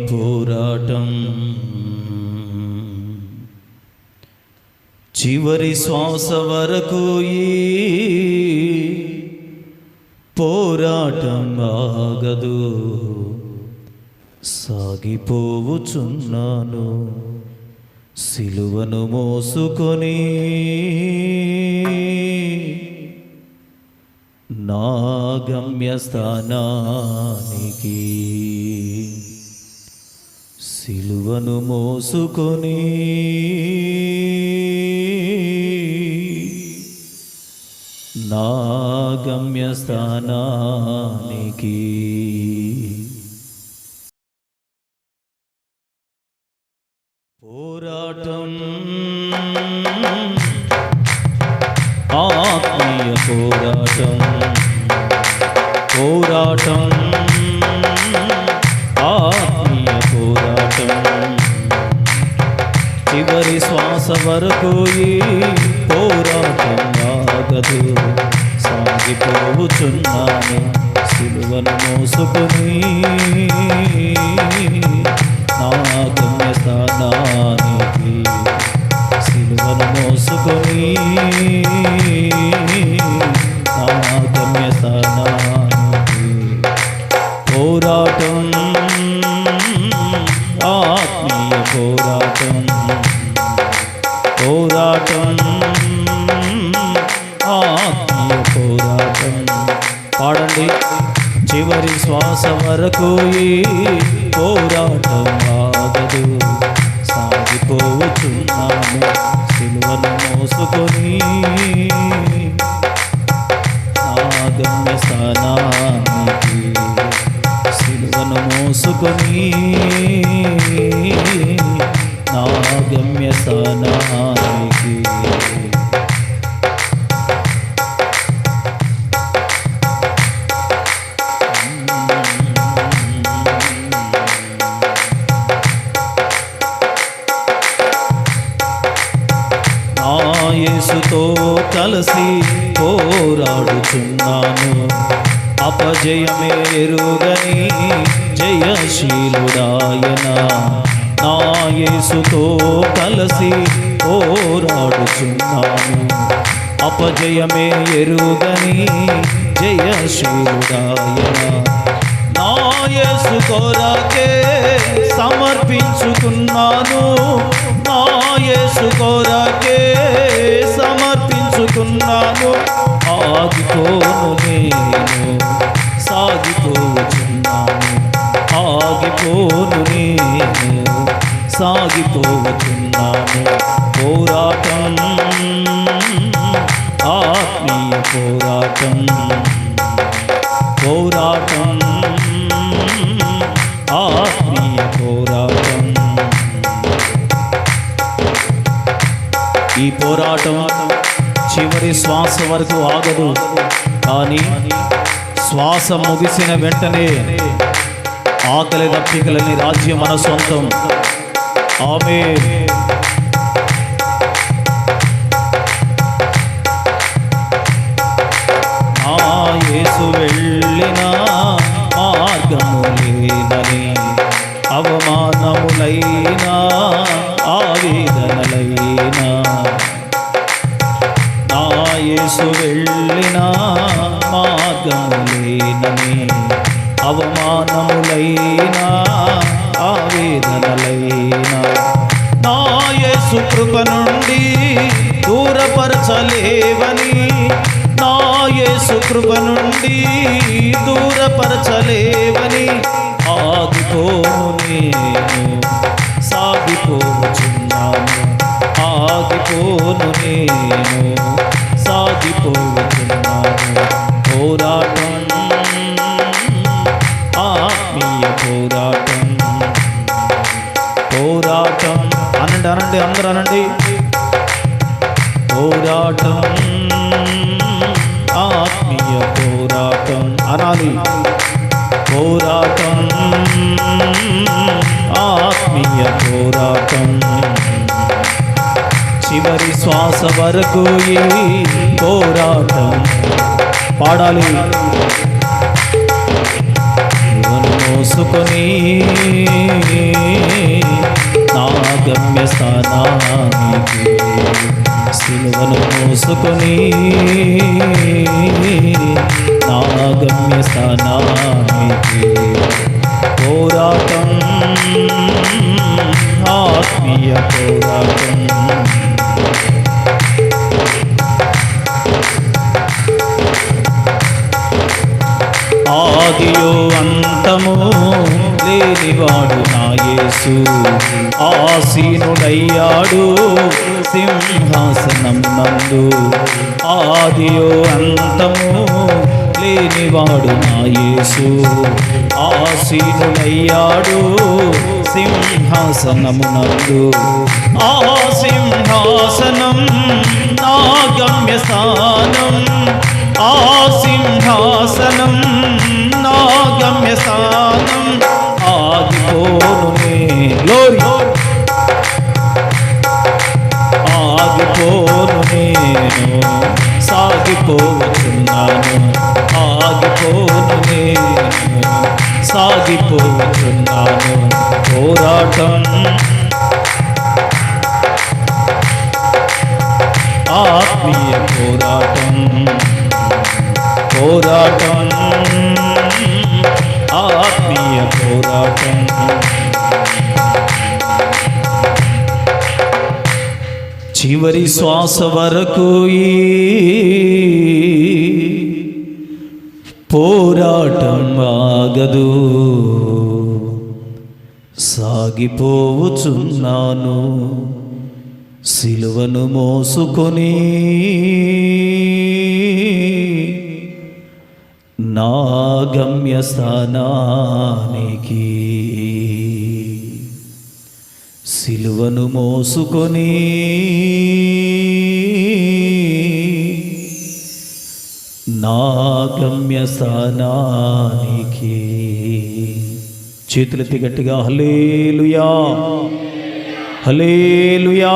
పోరాటం చివరి శ్వాస వరకు ఈ పోరాటం ఆగదు. సాగిపోవుచున్నాను సిలువను మోసుకొని, నా గమ్యస్థానానికి సిలువను మోసుకొని, నా గమ్యస్థానానికి పోరాటం ఆత్మీయ పోరాటం, పోరాటం ఆత్మీయ పోరాటం చివరి శ్వాస వరకు ఈ పోరాటం ఆగదు. సాగిపోవుచున్నాను సిలువను మోసుకొని, నా గమ్యస్థానానికి సిలువను మోసుకొని, నా గమ్యస్థానానికి పోరాటం ఆత్మీయ పోరాటం, పోరాటం ఆత్మీయ పోరాటం. పాడండి. చివరి శ్వాస వరకు ఈ పోరాటం ఆగదు. సాగిపోవుచున్నాను సిలువను మోసుకొని, నా గమ్యస్థానానికి సిలువను మోసుకొని, నా గమ్యస్థానానికి యేసుతో కలిసి పోరాడుచున్నాను, అపజయమే ఎరుగని జయశీలుడాయన. నా యేసుతో కలిసి పోరాడుచున్నాను, అపజయమే ఎరుగని జయశీలుడాయన. నా యేసు కొరకే సమర్పించుకున్నాను, నా యేసు కొరకే సమర్పించుకున్నాను. ఆగిపోను నేను సాగిపోచున్నాను, ఆగిపోను నేను సాగిపోచున్నాను. పోరాటం ఆత్మీయ పోరాటం, పోరాటం ఆత్మీయ పోరాటం. ఈ పోరాటం చివరి శ్వాస వరకు ఆగదు, కానీ శ్వాస ముగిసిన వెంటనే ఆకలి దప్పికలని రాజ్యం మన సొంతం. ఆమేన్. నా యేసు వెళ్ళిన మార్గము లేదని, అవమానములైనా ఆవేదనలైనా, నా యేసు వెళ్ళిన మార్గము లేదని, అవమానములైనా ఆవేదనలైనా, నా యేసు కృప నుండి దూరపరచలేవని, నా యేసు కృప నుండి దూరపరచలేవని, ఆగిపోను నేను సాగిపోచున్నాను, ఆగిపోను నేను సాగిపోచున్నాను. పోరాటం ఆత్మీయ పోరాటం, పోరాటం అనండి అనండి అందరూ అనండి. పోరాటం ఆత్మీయ పోరాటం అనాలి. పోరాటం ఆత్మీయ పోరాటం చివరి శ్వాస వరకు ఈ పోరాటం పాడాలి. మోసుకొని నా గమ్యస్థానానికి, సిలువను మోసుకొని నా గమ్యస్థానానికి. పోరాటం, ఆత్మీయ పోరాటం. ఆదియో అంతము లేనివాడు నా యేసు, ఆసీనుడయ్యాడు సింహాసనం నందు. ఆదియో అంతము లేనివాడు నా యేసు, ఆసీనుడయ్యాడు సింహాసనము నందు. ఆ సింహాసనం నా గమ్యస్థానం, ఆ సింహాసనం నా గమ్యస్థానం. ఆగిపోనునే, గ్లోరీ, ఆగిపోను నేను, సాగిపోతున్నాను. ఆగిపోను నేను, సాగిపోతున్నాను. పోరాటం, ఆత్మీయ పోరాటం. పోరాటం, ఆత్మీయ పోరాటం. చివరి శ్వాస వరకు ఈ పోరాటం ఆగదు. సాగిపోవచున్నాను సిలువను మోసుకొని, నా గమ్యస్థానానికి. సిలువను మోసుకొని నా గమ్యస్థానానికి. చేతులెత్తి గట్టిగా హల్లెలూయా, హల్లెలూయా.